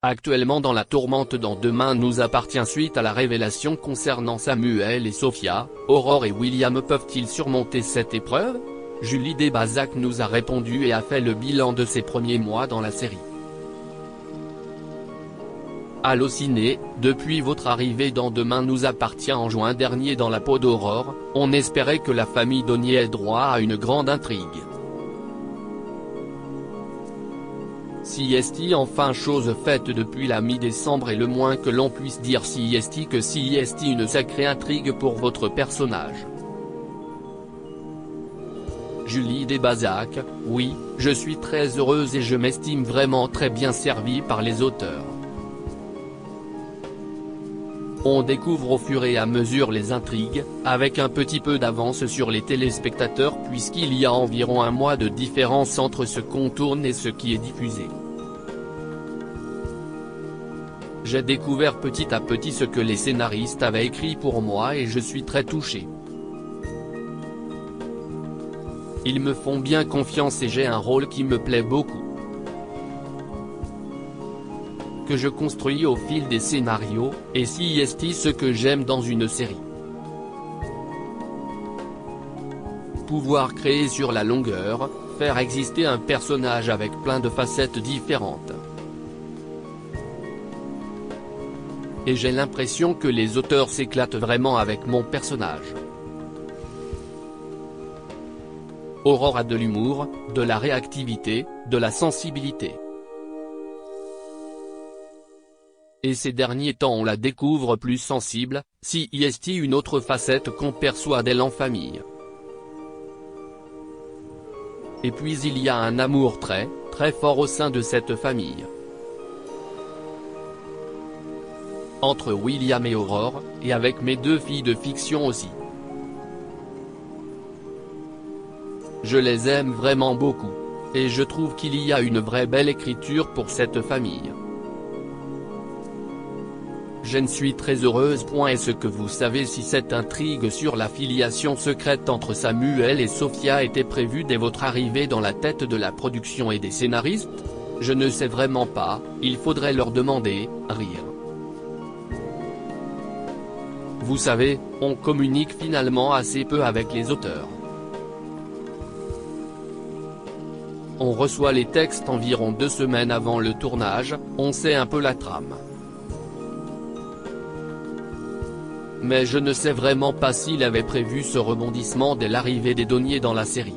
Actuellement dans la tourmente dans Demain nous appartient suite à la révélation concernant Samuel et Sophia, Aurore et William peuvent-ils surmonter cette épreuve? Julie Desbazac nous a répondu et a fait le bilan de ses premiers mois dans la série. Allociné, depuis votre arrivée dans Demain nous appartient en juin dernier dans la peau d'Aurore, on espérait que la famille Donnier ait droit à une grande intrigue. Si est enfin chose faite depuis la mi-décembre et le moins que l'on puisse dire si est une sacrée intrigue pour votre personnage. Julie Desbazac, oui, je suis très heureuse et je m'estime vraiment très bien servie par les auteurs. On découvre au fur et à mesure les intrigues, avec un petit peu d'avance sur les téléspectateurs puisqu'il y a environ un mois de différence entre ce qu'on tourne et ce qui est diffusé. J'ai découvert petit à petit ce que les scénaristes avaient écrit pour moi et je suis très touché. Ils me font bien confiance et j'ai un rôle qui me plaît beaucoup. Que je construis au fil des scénarios, et si est ce que j'aime dans une série. Pouvoir créer sur la longueur, faire exister un personnage avec plein de facettes différentes. Et j'ai l'impression que les auteurs s'éclatent vraiment avec mon personnage. Aurore a de l'humour, de la réactivité, de la sensibilité. Et ces derniers temps on la découvre plus sensible, si est une autre facette qu'on perçoit d'elle en famille. Et puis il y a un amour très fort au sein de cette famille. Entre William et Aurore, et avec mes deux filles de fiction aussi. Je les aime vraiment beaucoup. Et je trouve qu'il y a une vraie belle écriture pour cette famille. Je ne suis très heureuse. Est-ce que vous savez si cette intrigue sur la filiation secrète entre Samuel et Sophia était prévue dès votre arrivée dans la tête de la production et des scénaristes? Je ne sais vraiment pas, il faudrait leur demander, rire. Vous savez, on communique finalement assez peu avec les auteurs. On reçoit les textes environ 2 semaines avant le tournage, on sait un peu la trame. Mais je ne sais vraiment pas s'il avait prévu ce rebondissement dès l'arrivée des Donnier dans la série.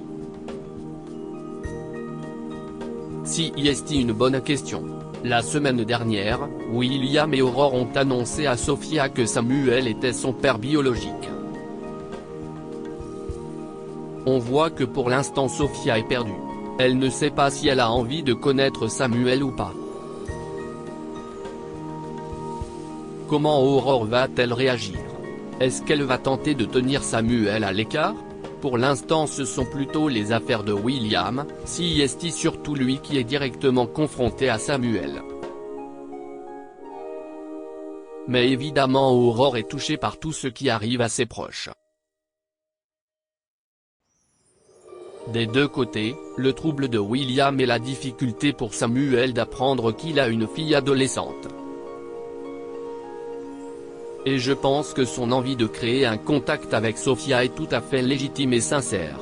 Si est une bonne question. La semaine dernière, William et Aurore ont annoncé à Sophia que Samuel était son père biologique. On voit que pour l'instant Sophia est perdue. Elle ne sait pas si elle a envie de connaître Samuel ou pas. Comment Aurore va-t-elle réagir? Est-ce qu'elle va tenter de tenir Samuel à l'écart? Pour l'instant ce sont plutôt les affaires de William, si est surtout lui qui est directement confronté à Samuel. Mais évidemment Aurore est touchée par tout ce qui arrive à ses proches. Des deux côtés, le trouble de William et la difficulté pour Samuel d'apprendre qu'il a une fille adolescente. Et je pense que son envie de créer un contact avec Sophia est tout à fait légitime et sincère.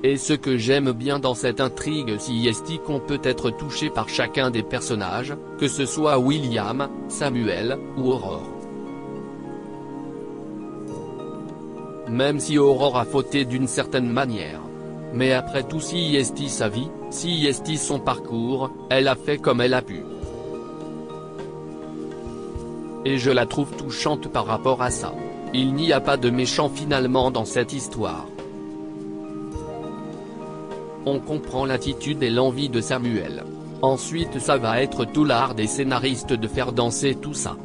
Et ce que j'aime bien dans cette intrigue si est qu'on peut être touché par chacun des personnages, que ce soit William, Samuel, ou Aurore. Même si Aurore a fauté d'une certaine manière. Mais après tout si est sa vie, si est son parcours, elle a fait comme elle a pu. Et je la trouve touchante par rapport à ça. Il n'y a pas de méchant finalement dans cette histoire. On comprend l'attitude et l'envie de Samuel. Ensuite ça va être tout l'art des scénaristes de faire danser tout ça.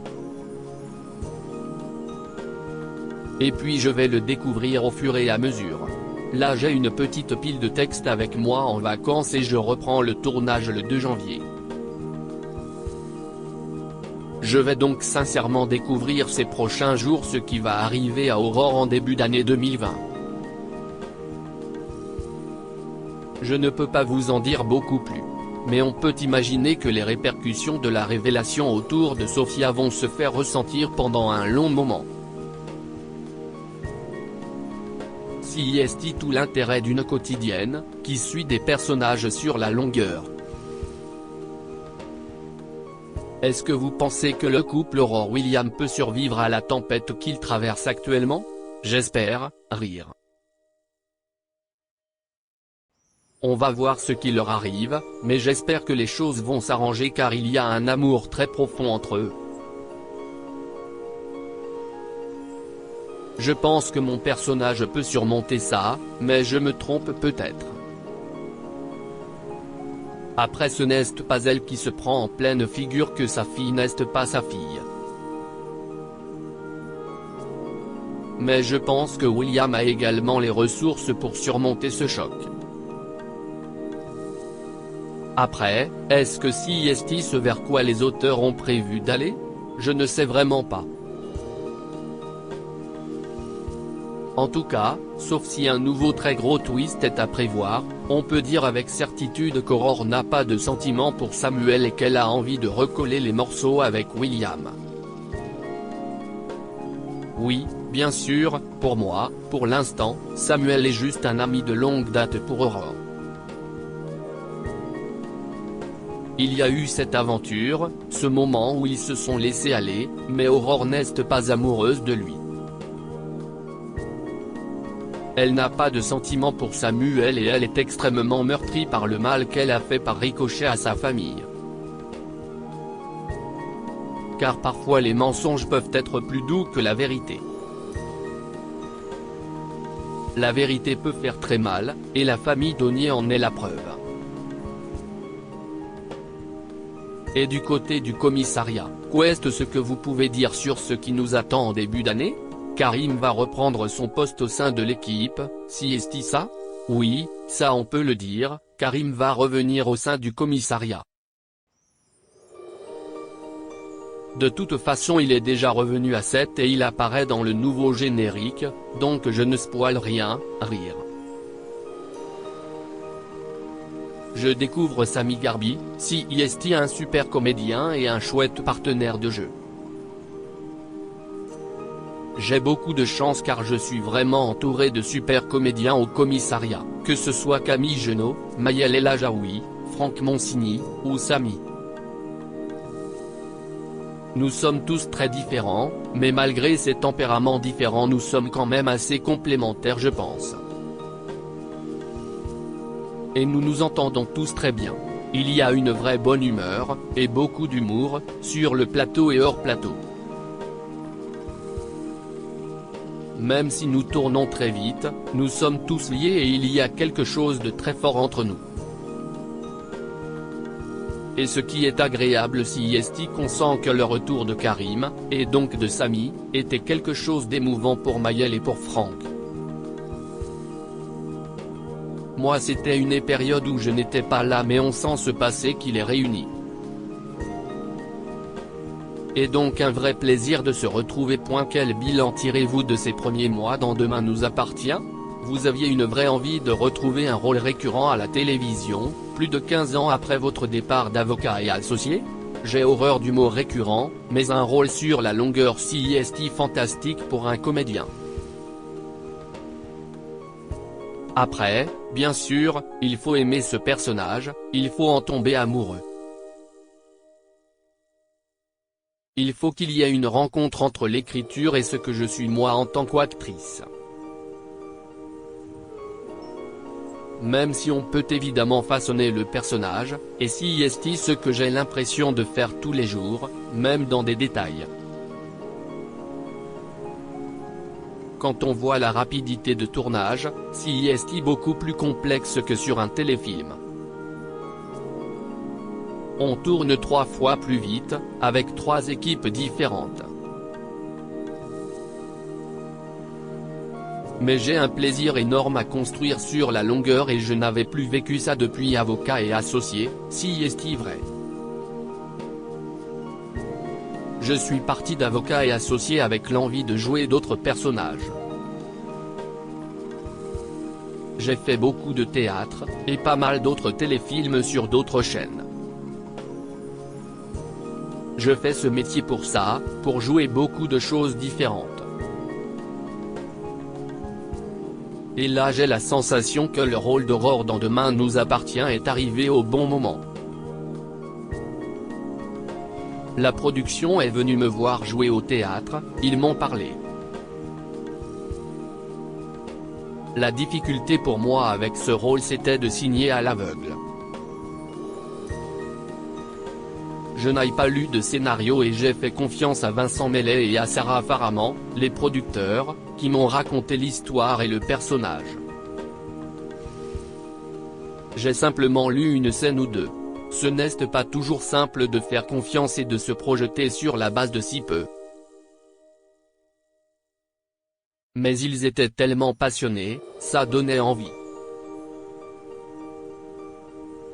Et puis je vais le découvrir au fur et à mesure. Là j'ai une petite pile de textes avec moi en vacances et je reprends le tournage le 2 janvier. Je vais donc sincèrement découvrir ces prochains jours ce qui va arriver à Aurore en début d'année 2020. Je ne peux pas vous en dire beaucoup plus. mais on peut imaginer que les répercussions de la révélation autour de Sofia vont se faire ressentir pendant un long moment. Si est tout l'intérêt d'une quotidienne, qui suit des personnages sur la longueur. Est-ce que vous pensez que le couple Aurore-William peut survivre à la tempête qu'il traverse actuellement? J'espère, rire. On va voir ce qui leur arrive, mais j'espère que les choses vont s'arranger car il y a un amour très profond entre eux. Je pense que mon personnage peut surmonter ça, mais je me trompe peut-être. Après ce n'est pas elle qui se prend en pleine figure que sa fille n'est pas sa fille. Mais je pense que William a également les ressources pour surmonter ce choc. Après, est-ce que si est ce vers quoi les auteurs ont prévu d'aller? Je ne sais vraiment pas. En tout cas, sauf si un nouveau très gros twist est à prévoir, on peut dire avec certitude qu'Aurore n'a pas de sentiment pour Samuel et qu'elle a envie de recoller les morceaux avec William. Oui, bien sûr, pour moi, pour l'instant, Samuel est juste un ami de longue date pour Aurore. Il y a eu cette aventure, ce moment où ils se sont laissés aller, mais Aurore n'est pas amoureuse de lui. Elle n'a pas de sentiment pour Samuel et elle est extrêmement meurtrie par le mal qu'elle a fait par ricochet à sa famille. Car parfois les mensonges peuvent être plus doux que la vérité. La vérité peut faire très mal, et la famille d'Onier en est la preuve. Et du côté du commissariat, qu'est-ce ce que vous pouvez dire sur ce qui nous attend en début d'année? Karim va reprendre son poste au sein de l'équipe, si est-ce ça? Oui, ça on peut le dire, Karim va revenir au sein du commissariat. De toute façon il est déjà revenu à 7 et il apparaît dans le nouveau générique, donc je ne spoil rien, rire. Je découvre Sami Garbi, si est un super comédien et un chouette partenaire de jeu. J'ai beaucoup de chance car je suis vraiment entouré de super comédiens au commissariat, que ce soit Camille Genot, Maël El Ajaoui, Franck Monsigny, ou Sami. Nous sommes tous très différents, mais malgré ces tempéraments différents nous sommes quand même assez complémentaires je pense. Et nous nous entendons tous très bien. Il y a une vraie bonne humeur, et beaucoup d'humour, sur le plateau et hors plateau. Même si nous tournons très vite, nous sommes tous liés et il y a quelque chose de très fort entre nous. Et ce qui est agréable si est qu'on sent que le retour de Karim, et donc de Sami, était quelque chose d'émouvant pour Maël et pour Franck. Moi c'était une période où je n'étais pas là mais on sent se passer qu'il est réuni. Et donc un vrai plaisir de se retrouver. Quel bilan tirez-vous de ces premiers mois dans Demain nous appartient? Vous aviez une vraie envie de retrouver un rôle récurrent à la télévision, plus de 15 ans après votre départ d'Avocat et Associés? J'ai horreur du mot récurrent, mais un rôle sur la longueur si est fantastique pour un comédien. Après, bien sûr, il faut aimer ce personnage, il faut en tomber amoureux. Il faut qu'il y ait une rencontre entre l'écriture et ce que je suis moi en tant qu'actrice. Même si on peut évidemment façonner le personnage, et si est ce que j'ai l'impression de faire tous les jours, même dans des détails. Quand on voit la rapidité de tournage, si est beaucoup plus complexe que sur un téléfilm. On tourne 3 fois plus vite, avec 3 équipes différentes. Mais j'ai un plaisir énorme à construire sur la longueur et je n'avais plus vécu ça depuis Avocat et Associés, si est vrai. Je suis parti d'Avocat et Associés avec l'envie de jouer d'autres personnages. J'ai fait beaucoup de théâtre, et pas mal d'autres téléfilms sur d'autres chaînes. Je fais ce métier pour ça, pour jouer beaucoup de choses différentes. Et là j'ai la sensation que le rôle d'Aurore dans Demain nous appartient est arrivé au bon moment. La production est venue me voir jouer au théâtre, ils m'ont parlé. La difficulté pour moi avec ce rôle c'était de signer à l'aveugle. Je n'ai pas lu de scénario et j'ai fait confiance à Vincent Mellet et à Sarah Faraman, les producteurs, qui m'ont raconté l'histoire et le personnage. J'ai simplement lu une scène ou deux. Ce n'est pas toujours simple de faire confiance et de se projeter sur la base de si peu. Mais ils étaient tellement passionnés, ça donnait envie.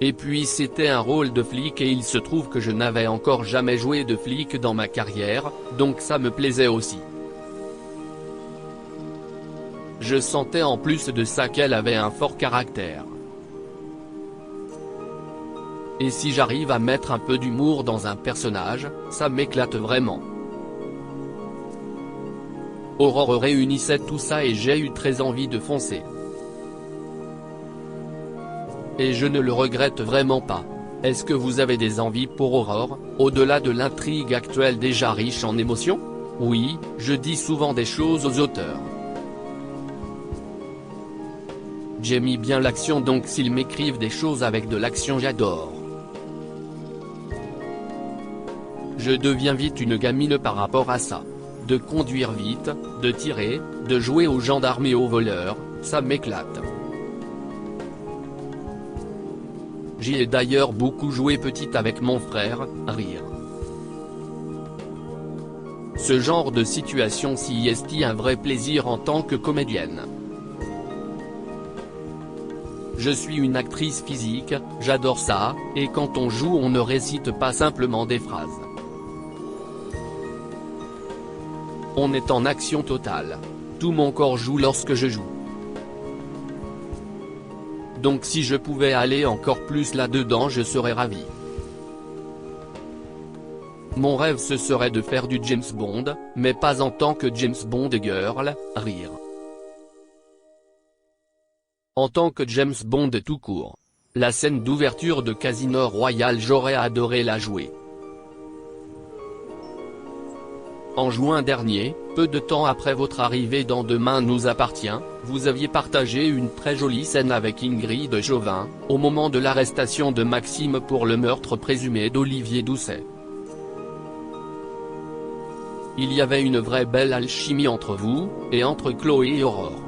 Et puis c'était un rôle de flic et il se trouve que je n'avais encore jamais joué de flic dans ma carrière, donc ça me plaisait aussi. Je sentais en plus de ça qu'elle avait un fort caractère. Et si j'arrive à mettre un peu d'humour dans un personnage, ça m'éclate vraiment. Aurore réunissait tout ça et j'ai eu très envie de foncer. Et je ne le regrette vraiment pas. Est-ce que vous avez des envies pour Aurore, au-delà de l'intrigue actuelle déjà riche en émotions? Oui, je dis souvent des choses aux auteurs. J'aime bien l'action donc s'ils m'écrivent des choses avec de l'action j'adore. Je deviens vite une gamine par rapport à ça. De conduire vite, de tirer, de jouer aux gendarmes et aux voleurs, ça m'éclate. J'y ai d'ailleurs beaucoup joué petite avec mon frère, Rire. Ce genre de situation s'y est un vrai plaisir en tant que comédienne. Je suis une actrice physique, j'adore ça, et quand on joue on ne récite pas simplement des phrases. On est en action totale. Tout mon corps joue lorsque je joue. Donc si je pouvais aller encore plus là-dedans je serais ravi. Mon rêve ce serait de faire du James Bond, mais pas en tant que James Bond girl, Rire. En tant que James Bond tout court. La scène d'ouverture de Casino Royale j'aurais adoré la jouer. En juin dernier, peu de temps après votre arrivée dans Demain nous appartient, vous aviez partagé une très jolie scène avec Ingrid Chauvin, au moment de l'arrestation de Maxime pour le meurtre présumé d'Olivier Doucet. Il y avait une vraie belle alchimie entre vous, et entre Chloé et Aurore.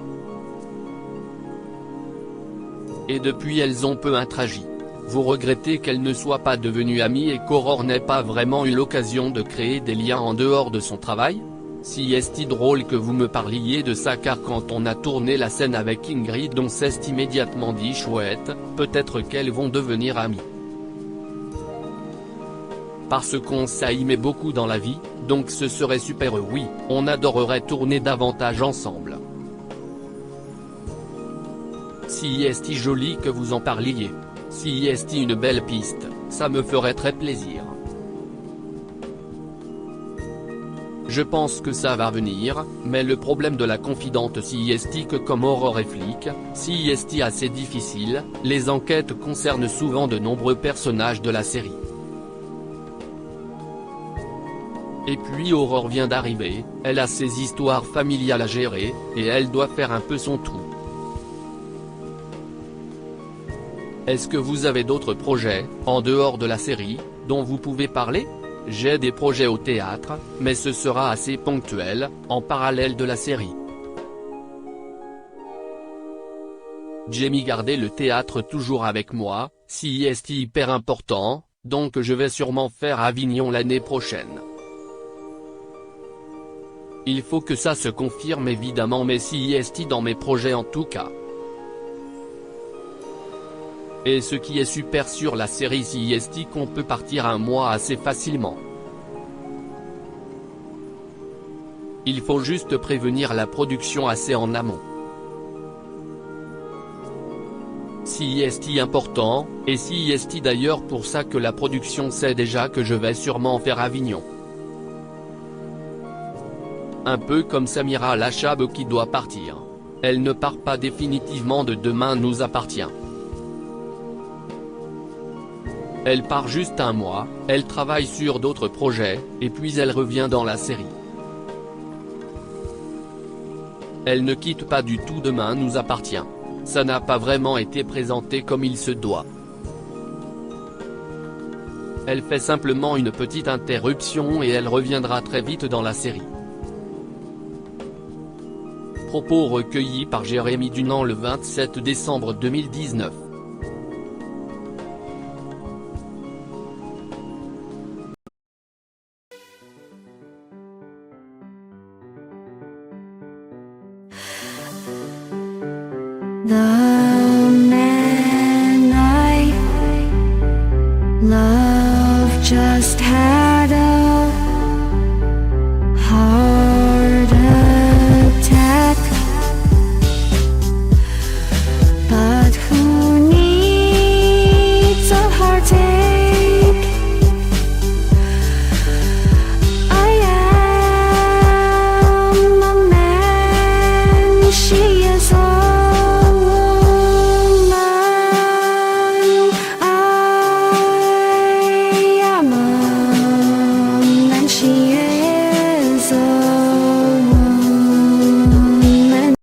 Et depuis elles ont peu interagi. Vous regrettez qu'elles ne soient pas devenues amies et qu'Aurore n'ait pas vraiment eu l'occasion de créer des liens en dehors de son travail? Si est-il drôle que vous me parliez de ça car quand on a tourné la scène avec Ingrid on s'est immédiatement dit chouette, peut-être qu'elles vont devenir amies. Parce qu'on s'aimait beaucoup dans la vie, donc ce serait super oui, on adorerait tourner davantage ensemble. Si est joli que vous en parliez. Si est une belle piste, ça me ferait très plaisir. Je pense que ça va venir, mais le problème de la confidente si est que comme Aurore est flic, si est assez difficile, les enquêtes concernent souvent de nombreux personnages de la série. Et puis Aurore vient d'arriver, elle a ses histoires familiales à gérer, et elle doit faire un peu son trou. Est-ce que vous avez d'autres projets, en dehors de la série, dont vous pouvez parler? J'ai des projets au théâtre, mais ce sera assez ponctuel, en parallèle de la série. J'aime garder le théâtre toujours avec moi, si est hyper important, donc je vais sûrement faire Avignon l'année prochaine. Il faut que ça se confirme évidemment mais si est dans mes projets en tout cas. Et ce qui est super sur la série si est qu'on peut partir un mois assez facilement. Il faut juste prévenir la production assez en amont. Si est important, et si est d'ailleurs pour ça que la production sait déjà que je vais sûrement faire Avignon. Un peu comme Samira Lachab qui doit partir. Elle ne part pas définitivement de Demain nous appartient. Elle part juste un mois, elle travaille sur d'autres projets, et puis elle revient dans la série. Elle ne quitte pas du tout Demain nous appartient. Ça n'a pas vraiment été présenté comme il se doit. Elle fait simplement une petite interruption et elle reviendra très vite dans la série. Propos recueillis par Jérémy Dunant le 27 décembre 2019. The